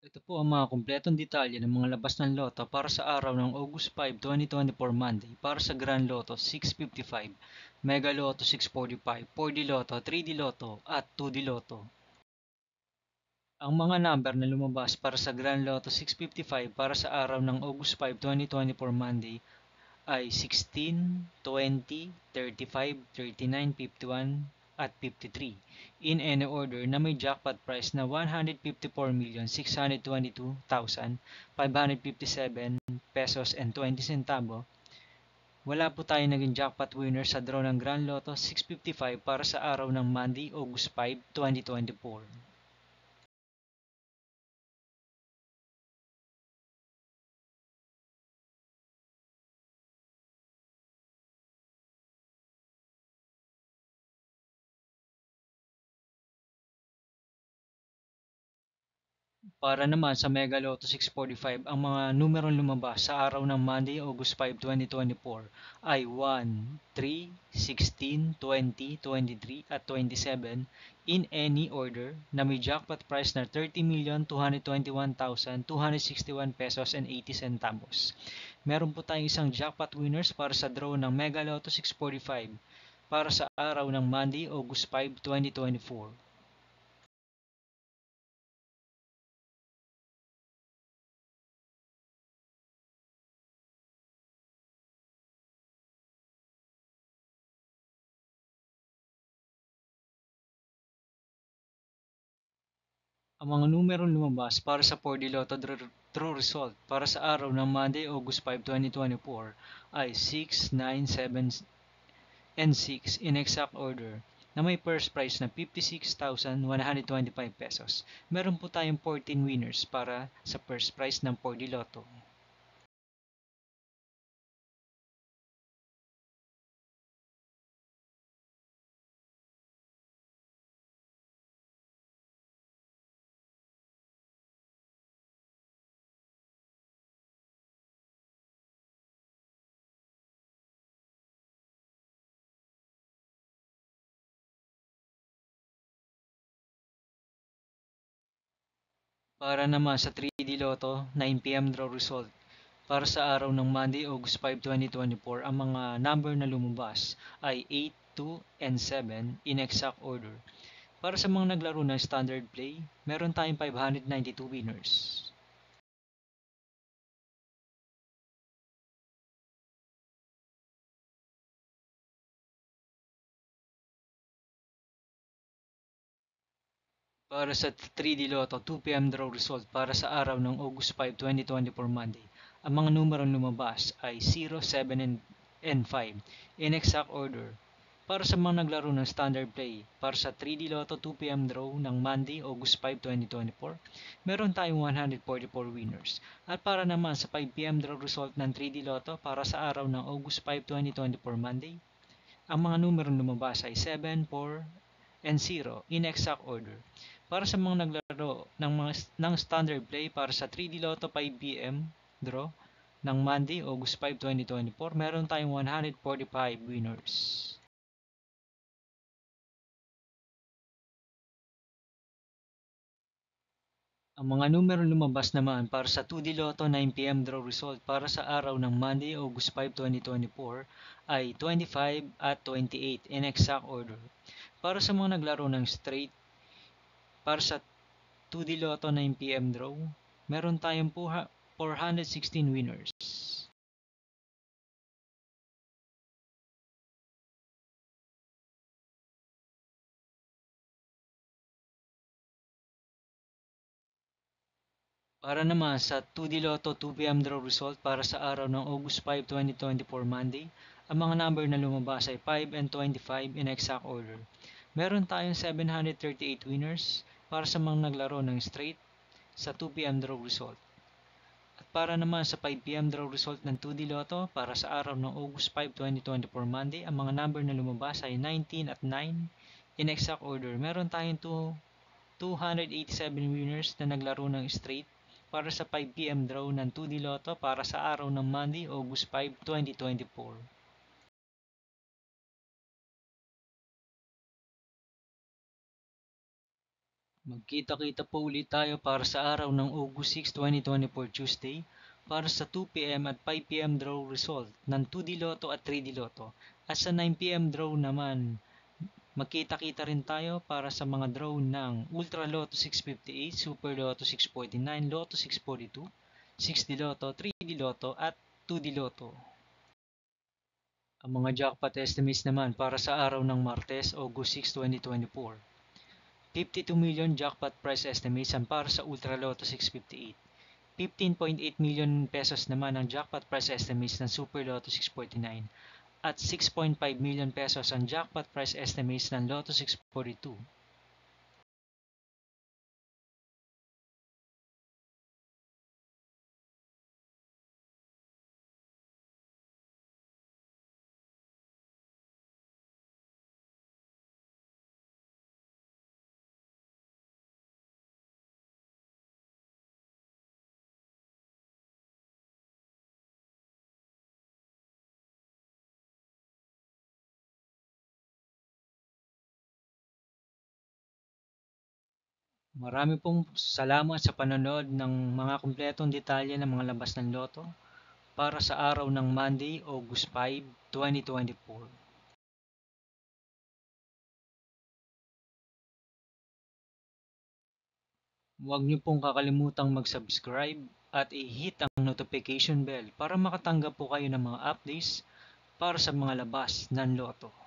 Ito po ang mga kumpletong detalye ng mga labas ng loto para sa araw ng August 5, 2024 Monday para sa Grand Lotto 655, Mega Lotto 645, 4D Lotto, 3D Lotto at 2D Lotto. Ang mga number na lumabas para sa Grand Lotto 655 para sa araw ng August 5, 2024 Monday ay 16, 20, 35, 39, 51 at 53 in any order na may jackpot price na 154,622,557 pesos and 20 centavo. Wala po tayo naging jackpot winner sa draw ng Grand Lotto 655 para sa araw ng Monday, August 5, 2024. Para naman sa Mega Lotto 645, ang mga numerong lumabas sa araw ng Monday, August 5, 2024 ay 1, 3, 16, 20, 23 at 27 in any order na may jackpot price na 30,221,261 pesos and 80 centavos. Meron po tayong isang jackpot winners para sa draw ng Mega Lotto 645 para sa araw ng Monday, August 5, 2024. Ang mga numerong lumabas para sa 4D Lotto Draw Result para sa araw ng Monday, August 5, 2024 ay 6, 9, 7, and 6 in exact order na may first prize na 56,125 pesos. Meron po tayong 14 winners para sa first prize ng 4D Lotto. Para naman sa 3D Lotto 9pm draw result para sa araw ng Monday, August 5, 2024, ang mga number na lumabas ay 8, 2, and 7 in exact order. Para sa mga naglaro ng standard play, meron tayong 592 winners. Para sa 3D Lotto 2pm draw result para sa araw ng August 5, 2024 Monday, ang mga numerong lumabas ay 0, 7, and 5 in exact order. Para sa mga naglaro ng standard play, para sa 3D Lotto 2pm draw ng Monday, August 5, 2024, meron tayong 144 winners. At para naman sa 5pm draw result ng 3D Lotto para sa araw ng August 5, 2024 Monday, ang mga numerong lumabas ay 7, 4, and 0 in exact order. Para sa mga naglaro ng standard play para sa 3D Lotto 5pm draw ng Monday, August 5, 2024, meron tayong 145 winners. Ang mga numerong lumabas naman para sa 2D Lotto 9pm draw result para sa araw ng Monday, August 5, 2024 ay 25 at 28 in exact order. Para sa mga naglaro ng straight, para sa 2D Lotto 9pm draw, meron tayong 416 winners. Para naman sa 2D Lotto 2pm draw result para sa araw ng August 5, 2024 Monday, ang mga number na lumabas ay 5 and 25 in exact order. Meron tayong 738 winners para sa mga naglaro ng straight sa 2pm draw result. At para naman sa 5pm draw result ng 2D Lotto para sa araw ng August 5, 2024 Monday, ang mga number na lumabas ay 19 at 9 in exact order. Meron tayong 287 winners na naglaro ng straight para sa 5pm draw ng 2D Lotto para sa araw ng Monday, August 5, 2024. Magkita-kita po ulit tayo para sa araw ng August 6, 2024 Tuesday para sa 2pm at 5pm draw result ng 2D Lotto at 3D Lotto. At sa 9pm draw naman, magkita-kita rin tayo para sa mga draw ng Ultra Lotto 658, Super Lotto 649, Lotto 642, 6D Lotto, 3D Lotto at 2D Lotto. Ang mga jackpot estimates naman para sa araw ng Martes, August 6, 2024. 52 million jackpot price estimates ang para sa Ultra Lotto 658. 15.8 million pesos naman ang jackpot price estimates ng Super Lotto 649 at 6.5 million pesos ang jackpot price estimates ng Lotto 642. Marami pong salamat sa panonood ng mga kumpletong detalye ng mga labas ng loto para sa araw ng Monday, August 5, 2024. Huwag niyo pong kakalimutang mag-subscribe at i-hit ang notification bell para makatanggap po kayo ng mga updates para sa mga labas ng loto.